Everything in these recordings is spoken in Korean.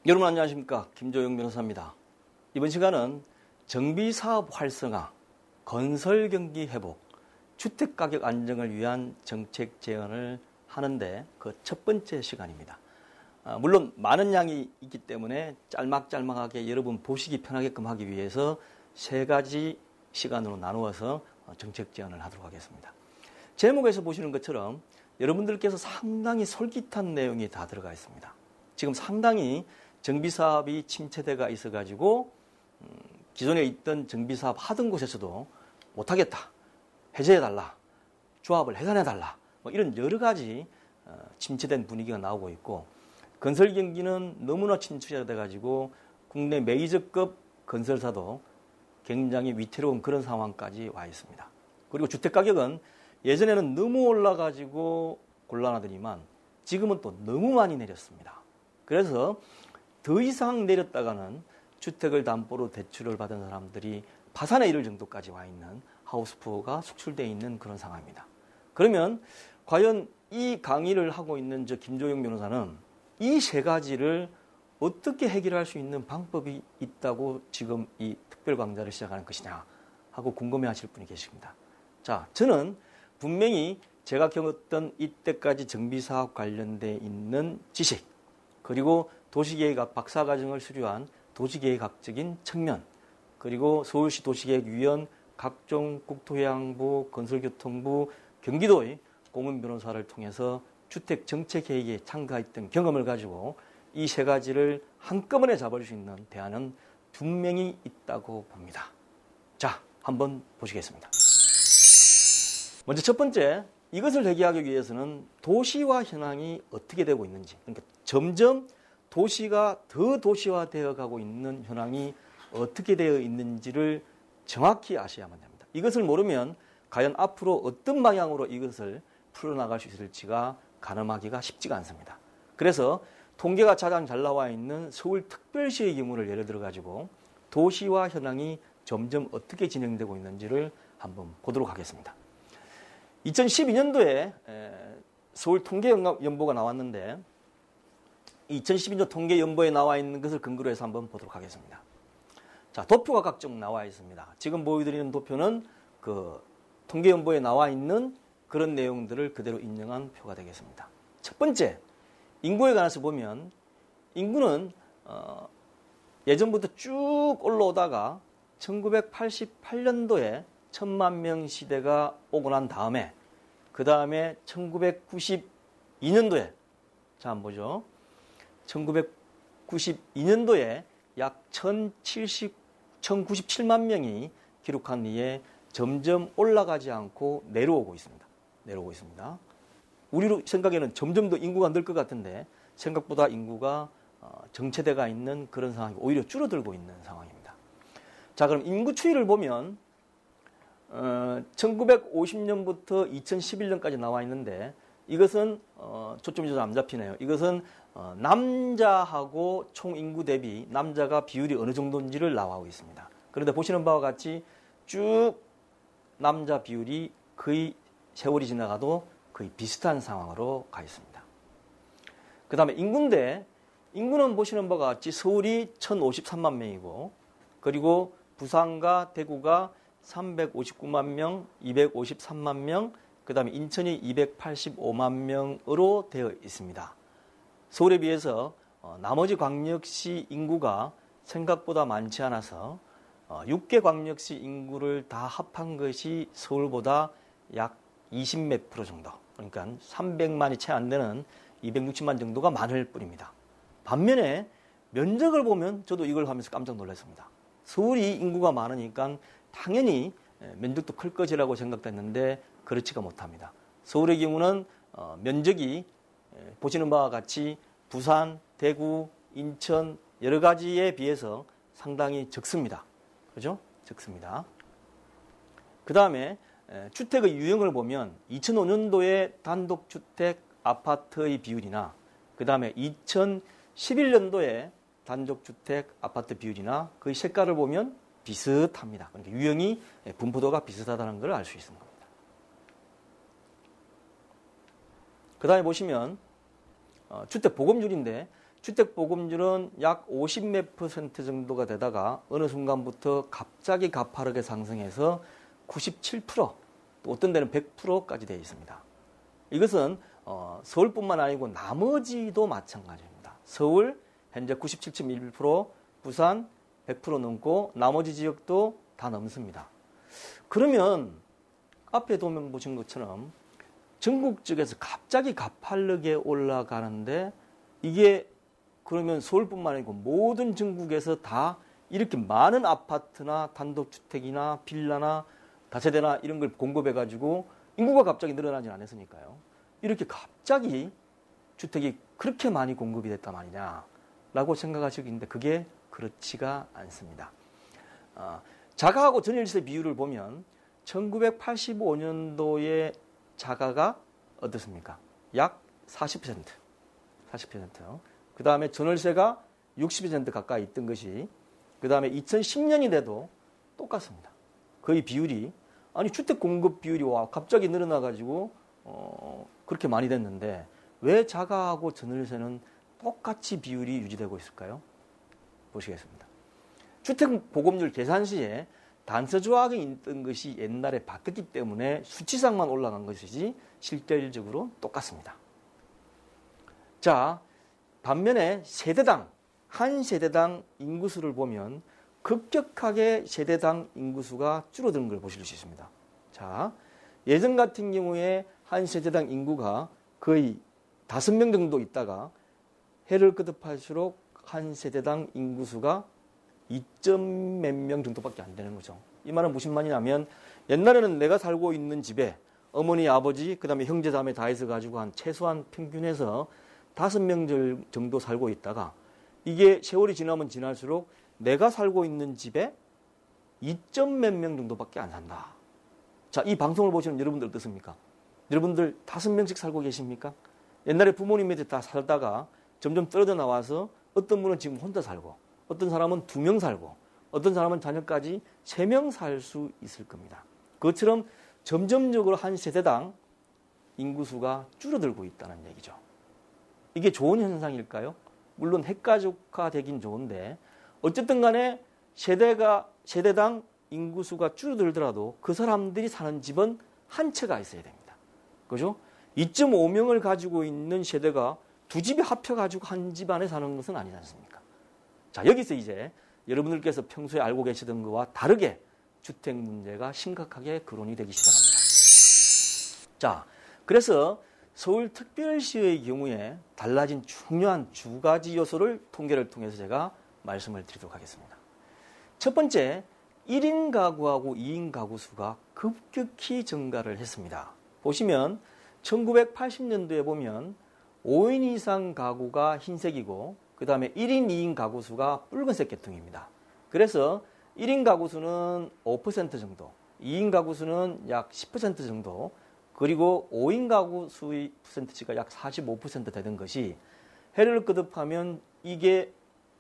여러분 안녕하십니까, 김조영 변호사입니다. 이번 시간은 정비사업 활성화, 건설경기 회복, 주택가격 안정을 위한 정책 제안을 하는데 그 첫 번째 시간입니다. 물론 많은 양이 있기 때문에 짤막짤막하게 여러분 보시기 편하게끔 하기 위해서 세 가지 시간으로 나누어서 정책 제안을 하도록 하겠습니다. 제목에서 보시는 것처럼 여러분들께서 상당히 솔깃한 내용이 다 들어가 있습니다. 지금 상당히 정비사업이 침체대가 있어가지고 기존에 있던 정비사업 하던 곳에서도 못하겠다, 해제해달라, 조합을 해산해달라, 이런 여러 가지 침체된 분위기가 나오고 있고, 건설 경기는 너무나 침체돼가지고 국내 메이저급 건설사도 굉장히 위태로운 그런 상황까지 와 있습니다. 그리고 주택가격은 예전에는 너무 올라가지고 곤란하더니만 지금은 또 너무 많이 내렸습니다. 그래서 더 이상 내렸다가는 주택을 담보로 대출을 받은 사람들이 파산에 이를 정도까지 와 있는 하우스푸어가 속출되어 있는 그런 상황입니다. 그러면 과연 이 강의를 하고 있는 저 김조영 변호사는 이 세 가지를 어떻게 해결할 수 있는 방법이 있다고 지금 이 특별 강좌를 시작하는 것이냐 하고 궁금해 하실 분이 계십니다. 자, 저는 분명히 제가 겪었던 이때까지 정비사업 관련돼 있는 지식, 그리고 도시계획학 박사과정을 수료한 도시계획학적인 측면, 그리고 서울시 도시계획위원, 각종 국토해양부, 건설교통부, 경기도의 공무변호사를 통해서 주택정책회의에 참가했던 경험을 가지고 이 세 가지를 한꺼번에 잡을 수 있는 대안은 분명히 있다고 봅니다. 자, 한번 보시겠습니다. 먼저 첫 번째, 이것을 해결하기 위해서는 도시화 현황이 어떻게 되고 있는지, 그러니까 점점 도시가 더 도시화되어 가고 있는 현황이 어떻게 되어 있는지를 정확히 아셔야만 됩니다. 이것을 모르면 과연 앞으로 어떤 방향으로 이것을 풀어나갈 수 있을지가 가늠하기가 쉽지가 않습니다. 그래서 통계가 가장 잘 나와 있는 서울특별시의 경우를 예를 들어 가지고 도시화 현황이 점점 어떻게 진행되고 있는지를 한번 보도록 하겠습니다. 2012년도에 서울 통계연보가 나왔는데 2012년 통계연보에 나와 있는 것을 근거로 해서 한번 보도록 하겠습니다. 자, 도표가 각종 나와 있습니다. 지금 보여드리는 도표는 그 통계연보에 나와 있는 그런 내용들을 그대로 인용한 표가 되겠습니다. 첫 번째, 인구에 관해서 보면 인구는 예전부터 쭉 올라오다가 1988년도에 1000만 명 시대가 오고 난 다음에 그 다음에 1992년도에 자, 한번 보죠. 1992년도에 약 1097만 명이 기록한 뒤에 점점 올라가지 않고 내려오고 있습니다. 우리 생각에는 점점 더 인구가 늘 것 같은데 생각보다 인구가 정체되어 있는 그런 상황이 오히려 줄어들고 있는 상황입니다. 자, 그럼 인구 추이를 보면 1950년부터 2011년까지 나와 있는데 이것은 초점이 좀 안 잡히네요. 이것은 남자하고 총 인구 대비 남자가 비율이 어느 정도인지를 나와오고 있습니다. 그런데 보시는 바와 같이 쭉 남자 비율이 거의 세월이 지나가도 거의 비슷한 상황으로 가 있습니다. 그 다음에 인구인데 인구는 보시는 바와 같이 서울이 1053만 명이고 그리고 부산과 대구가 359만 명, 253만 명, 그 다음에 인천이 285만 명으로 되어 있습니다. 서울에 비해서 나머지 광역시 인구가 생각보다 많지 않아서 6개 광역시 인구를 다 합한 것이 서울보다 약 20몇 프로 정도, 그러니까 300만이 채 안 되는 260만 정도가 많을 뿐입니다. 반면에 면적을 보면 저도 이걸 하면서 깜짝 놀랐습니다. 서울이 인구가 많으니까 당연히 면적도 클 것이라고 생각됐는데 그렇지가 못합니다. 서울의 경우는 면적이 보시는 바와 같이 부산, 대구, 인천 여러 가지에 비해서 상당히 적습니다. 그죠? 적습니다. 그 다음에 주택의 유형을 보면 2005년도에 단독주택 아파트의 비율이나 그 다음에 2011년도에 단독주택 아파트 비율이나 그 색깔을 보면 비슷합니다. 그러니까 유형이 분포도가 비슷하다는 걸 알 수 있는 겁니다. 그 다음에 보시면 주택 보급률인데 주택보급률은 약 50몇 % 정도가 되다가 어느 순간부터 갑자기 가파르게 상승해서 97%, 또 어떤 데는 100%까지 되어 있습니다. 이것은 서울뿐만 아니고 나머지도 마찬가지입니다. 서울 현재 97.1%, 부산 100% 넘고 나머지 지역도 다 넘습니다. 그러면 앞에 도면 보신 것처럼 전국적에서 갑자기 가파르게 올라가는데 이게 그러면 서울뿐만 아니고 모든 전국에서 다 이렇게 많은 아파트나 단독주택이나 빌라나 다세대나 이런 걸 공급해가지고 인구가 갑자기 늘어나진 않았으니까요. 이렇게 갑자기 주택이 그렇게 많이 공급이 됐단 말이냐라고 생각하시겠는데 그게 그렇지가 않습니다. 자가하고 전월세 비율을 보면 1985년도에 자가가 어떻습니까? 약 40%. 그 다음에 전월세가 60% 가까이 있던 것이 그 다음에 2010년이 돼도 똑같습니다. 거의 비율이 아니 주택 공급 비율이 와 갑자기 늘어나가지고 그렇게 많이 됐는데 왜 자가하고 전월세는 똑같이 비율이 유지되고 있을까요? 보시겠습니다. 주택 보급률 계산 시에 단서 조항이 있던 것이 옛날에 바뀌었기 때문에 수치상만 올라간 것이지 실질적으로 똑같습니다. 자, 반면에 세대당, 한 세대당 인구수를 보면 급격하게 세대당 인구수가 줄어드는 걸 보실 수 있습니다. 자, 예전 같은 경우에 한 세대당 인구가 거의 5명 정도 있다가 해를 거듭할수록 한 세대당 인구수가 2점 몇 명 정도밖에 안 되는 거죠. 이 말은 무슨 말이냐면 옛날에는 내가 살고 있는 집에 어머니, 아버지, 그 다음에 형제, 자매 다 해서 가지고 한 최소한 평균해서 5명 정도 살고 있다가 이게 세월이 지나면 지날수록 내가 살고 있는 집에 2점 몇 명 정도밖에 안 산다. 자, 이 방송을 보시는 여러분들 어떻습니까? 여러분들 5명씩 살고 계십니까? 옛날에 부모님 밑에 다 살다가 점점 떨어져 나와서 어떤 분은 지금 혼자 살고 어떤 사람은 2명 살고 어떤 사람은 자녀까지 3명 살 수 있을 겁니다. 그것처럼 점점적으로 한 세대당 인구수가 줄어들고 있다는 얘기죠. 이게 좋은 현상일까요? 물론 핵가족화 되긴 좋은데 어쨌든 간에 세대당 인구수가 줄어들더라도 그 사람들이 사는 집은 한 채가 있어야 됩니다. 그죠? 2.5명을 가지고 있는 세대가 두 집이 합쳐가지고 한 집안에 사는 것은 아니지 않습니까? 자, 여기서 이제 여러분들께서 평소에 알고 계시던 것과 다르게 주택 문제가 심각하게 거론이 되기 시작합니다. 자, 그래서 서울특별시의 경우에 달라진 중요한 두 가지 요소를 통계를 통해서 제가 말씀을 드리도록 하겠습니다. 첫 번째, 1인 가구하고 2인 가구 수가 급격히 증가를 했습니다. 보시면 1980년도에 보면 5인 이상 가구가 흰색이고 그 다음에 1인, 2인 가구 수가 붉은색 계통입니다. 그래서 1인 가구 수는 5% 정도, 2인 가구 수는 약 10% 정도, 그리고 5인 가구 수의 퍼센트치가 약 45% 되는 것이 해를 거듭하면 이게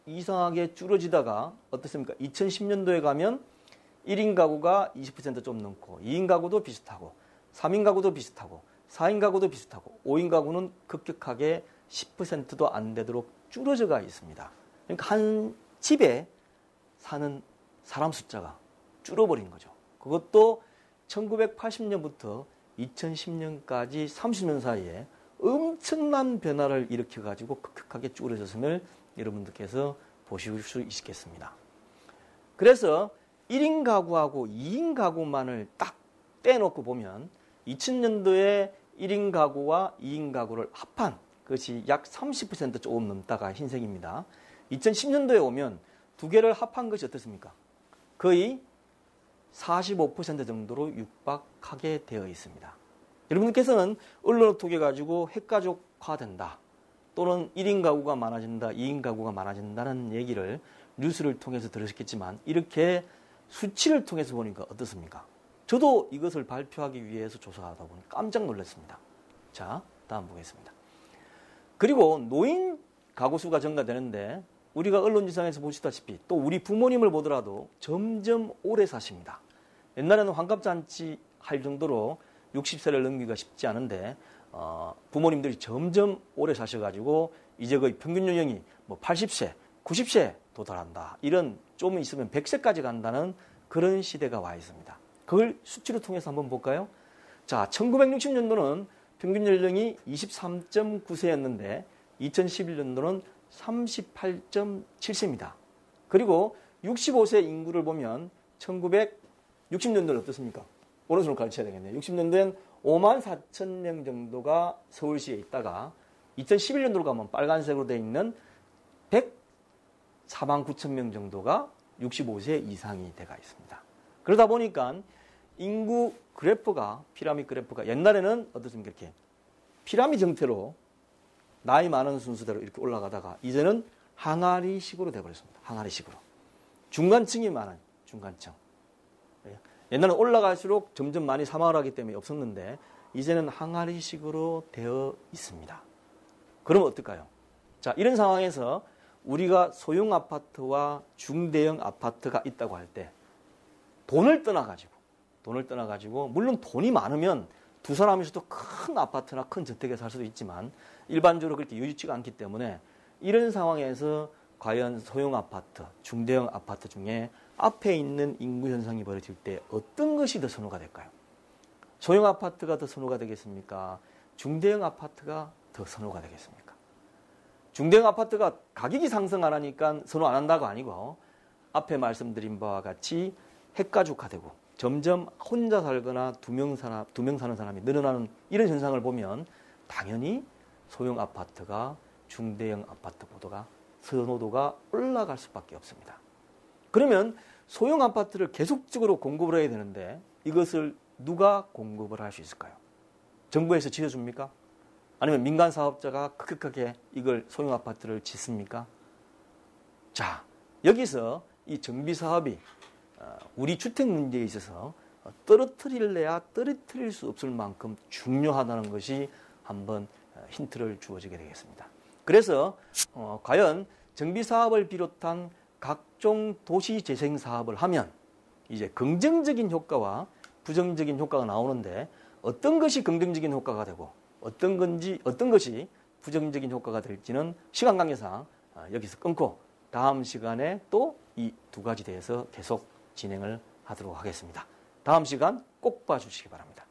이상하게 줄어지다가 어떻습니까? 2010년도에 가면 1인 가구가 20% 좀 넘고 2인 가구도 비슷하고 3인 가구도 비슷하고 4인 가구도 비슷하고 5인 가구는 급격하게 10%도 안 되도록 줄어져가 있습니다. 그러니까 한 집에 사는 사람 숫자가 줄어버린 거죠. 그것도 1980년부터 2010년까지 30년 사이에 엄청난 변화를 일으켜가지고 급격하게 줄어졌음을 여러분들께서 보실 수 있겠습니다. 그래서 1인 가구하고 2인 가구만을 딱 떼놓고 보면 2000년도에 1인 가구와 2인 가구를 합한 그것이 약 30% 조금 넘다가 흰색입니다. 2010년도에 오면 두 개를 합한 것이 어떻습니까? 거의 45% 정도로 육박하게 되어 있습니다. 여러분께서는 언론을 통해 가지고 핵가족화된다 또는 1인 가구가 많아진다, 2인 가구가 많아진다는 얘기를 뉴스를 통해서 들으셨겠지만 이렇게 수치를 통해서 보니까 어떻습니까? 저도 이것을 발표하기 위해서 조사하다 보니 깜짝 놀랐습니다. 자, 다음 보겠습니다. 그리고 노인 가구 수가 증가되는데 우리가 언론지상에서 보시다시피 또 우리 부모님을 보더라도 점점 오래 사십니다. 옛날에는 환갑잔치 할 정도로 60세를 넘기기가 쉽지 않은데 부모님들이 점점 오래 사셔가지고 이제 거의 평균 연령이 뭐 80세, 90세 도달한다. 이런 좀 있으면 100세까지 간다는 그런 시대가 와 있습니다. 그걸 수치를 통해서 한번 볼까요? 자, 1960년도는 평균 연령이 23.9세였는데 2011년도는 38.7세입니다. 그리고 65세 인구를 보면 1960년도는 어떻습니까? 오른손을 가르쳐야 되겠네요. 60년도엔 5만 4천 명 정도가 서울시에 있다가 2011년도로 가면 빨간색으로 되어 있는 104만 9천 명 정도가 65세 이상이 돼가 있습니다. 그러다 보니까 인구 그래프가 피라미드 그래프가 옛날에는 어떻습니까? 이렇게 피라미드 형태로 나이 많은 순서대로 이렇게 올라가다가 이제는 항아리식으로 되어버렸습니다. 항아리식으로. 중간층이 많은 중간층. 옛날에는 올라갈수록 점점 많이 사망을 하기 때문에 없었는데 이제는 항아리식으로 되어 있습니다. 그러면 어떨까요? 자, 이런 상황에서 우리가 소형 아파트와 중대형 아파트가 있다고 할 때 돈을 떠나가지고 물론 돈이 많으면 두 사람이서도 큰 아파트나 큰 저택에 살 수도 있지만 일반적으로 그렇게 여유치가 않기 때문에 이런 상황에서 과연 소형 아파트, 중대형 아파트 중에 앞에 있는 인구 현상이 벌어질 때 어떤 것이 더 선호가 될까요? 소형 아파트가 더 선호가 되겠습니까? 중대형 아파트가 더 선호가 되겠습니까? 중대형 아파트가 가격이 상승 안 하니까 선호 안 한다가 아니고 앞에 말씀드린 바와 같이 핵가족화되고 점점 혼자 살거나 두 명 사는 사람이 늘어나는 이런 현상을 보면 당연히 소형 아파트가 중대형 아파트보다 선호도가 올라갈 수밖에 없습니다. 그러면 소형 아파트를 계속적으로 공급을 해야 되는데 이것을 누가 공급을 할 수 있을까요? 정부에서 지어줍니까? 아니면 민간 사업자가 크게 이걸 소형 아파트를 짓습니까? 자, 여기서 이 정비 사업이 우리 주택 문제에 있어서 떨어뜨릴래야 떨어뜨릴 수 없을 만큼 중요하다는 것이 한번 힌트를 주어지게 되겠습니다. 그래서 과연 정비 사업을 비롯한 각종 도시 재생 사업을 하면 이제 긍정적인 효과와 부정적인 효과가 나오는데 어떤 것이 긍정적인 효과가 되고 어떤 것이 부정적인 효과가 될지는 시간 관계상 여기서 끊고 다음 시간에 또 이 두 가지 대해서 계속 진행을 하도록 하겠습니다. 다음 시간 꼭 봐주시기 바랍니다.